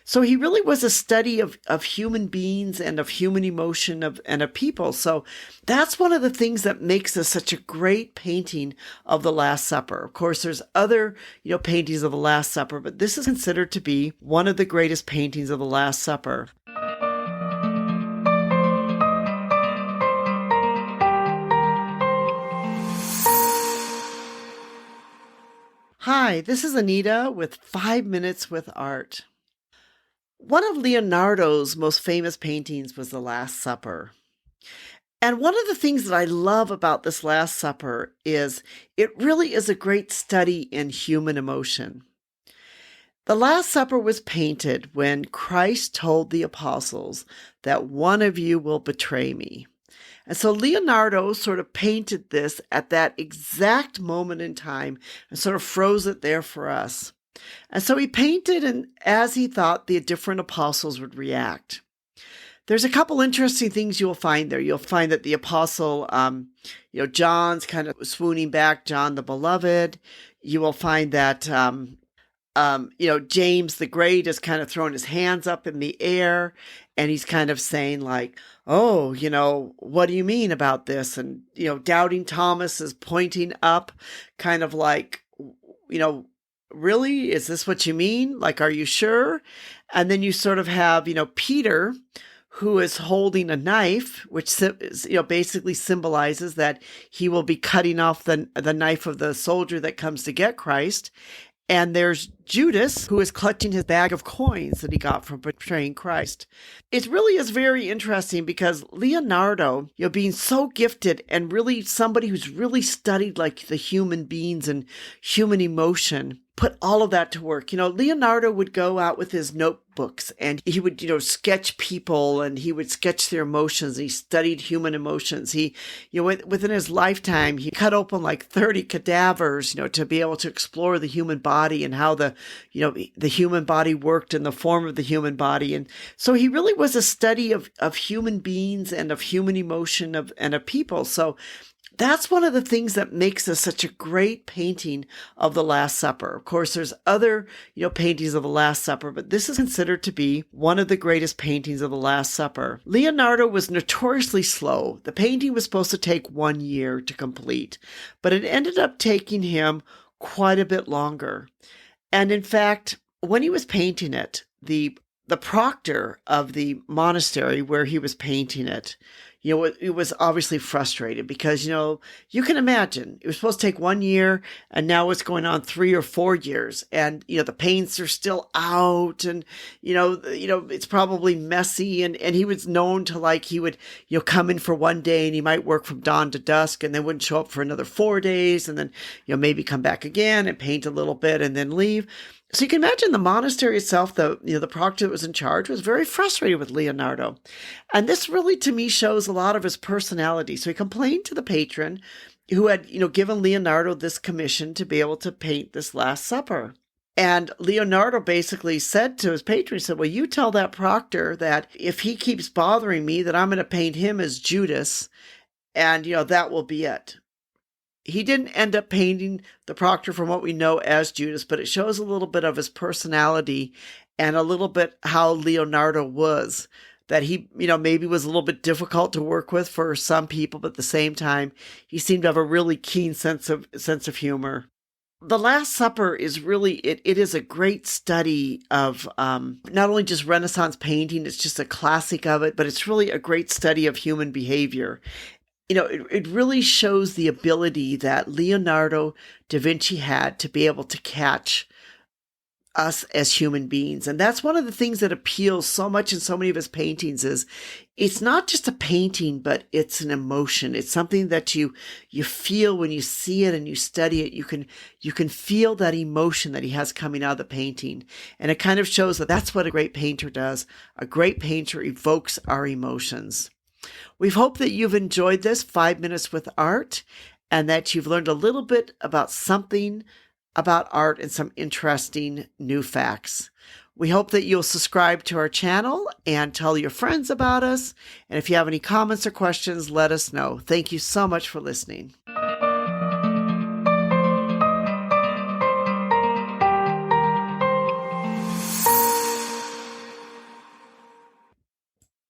So he really was a study of human beings and of human emotion and of people. So that's one of the things that makes this such a great painting of the Last Supper. Of course, there's other, paintings of the Last Supper, but this is considered to be one of the greatest paintings of the Last Supper. Hi, this is Anita with 5 Minutes with Art. One of Leonardo's most famous paintings was The Last Supper. And one of the things that I love about this Last Supper is it really is a great study in human emotion. The Last Supper was painted when Christ told the apostles that one of you will betray me. And so Leonardo sort of painted this at that exact moment in time and sort of froze it there for us. And so he painted as he thought the different apostles would react. There's a couple interesting things you'll find there. You'll find that the apostle, John's kind of swooning back, John the Beloved. You will find that, James the Great is kind of throwing his hands up in the air and he's kind of saying like, oh, what do you mean about this? And, doubting Thomas is pointing up kind of like, really? Is this what you mean? Like, are you sure? And then you sort of have, Peter, who is holding a knife, which basically symbolizes that he will be cutting off the knife of the soldier that comes to get Christ. And there's Judas, who is clutching his bag of coins that he got from betraying Christ. It really is very interesting because Leonardo, being so gifted and really somebody who's really studied like the human beings and human emotion, put all of that to work. Leonardo would go out with his notebooks and he would, sketch people and he would sketch their emotions. He studied human emotions. He, within his lifetime, he cut open like 30 cadavers, to be able to explore the human body and how the human body worked and the form of the human body. And so he really was a study of human beings and of human emotion and of people. So that's one of the things that makes this such a great painting of the Last Supper. Of course, there's other, paintings of the Last Supper, but this is considered to be one of the greatest paintings of the Last Supper. Leonardo was notoriously slow. The painting was supposed to take 1 year to complete, but it ended up taking him quite a bit longer. And in fact, when he was painting it, the proctor of the monastery where he was painting it, it was obviously frustrated because, you can imagine it was supposed to take 1 year and now it's going on 3 or 4 years. And, the paints are still out and, it's probably messy. And he was known to like, he would, come in for 1 day and he might work from dawn to dusk and then wouldn't show up for another 4 days. And then, maybe come back again and paint a little bit and then leave. So you can imagine the monastery itself, the proctor that was in charge, was very frustrated with Leonardo. And this really, to me, shows a lot of his personality. So he complained to the patron who had, given Leonardo this commission to be able to paint this Last Supper. And Leonardo basically said to his patron, he said, well, you tell that proctor that if he keeps bothering me, that I'm going to paint him as Judas. And, that will be it. He didn't end up painting the proctor from what we know as Judas, but it shows a little bit of his personality and a little bit how Leonardo was, that he, maybe was a little bit difficult to work with for some people, but at the same time, he seemed to have a really keen sense of humor. The Last Supper is really, it is a great study of not only just Renaissance painting, it's just a classic of it, but it's really a great study of human behavior. It really shows the ability that Leonardo da Vinci had to be able to catch us as human beings. And that's one of the things that appeals so much in so many of his paintings is it's not just a painting, but it's an emotion. It's something that you feel when you see it and you study it. You can feel that emotion that he has coming out of the painting. And it kind of shows that that's what a great painter does. A great painter evokes our emotions. We hope that you've enjoyed this 5 Minutes with Art and that you've learned a little bit about something about art and some interesting new facts. We hope that you'll subscribe to our channel and tell your friends about us. And if you have any comments or questions, let us know. Thank you so much for listening.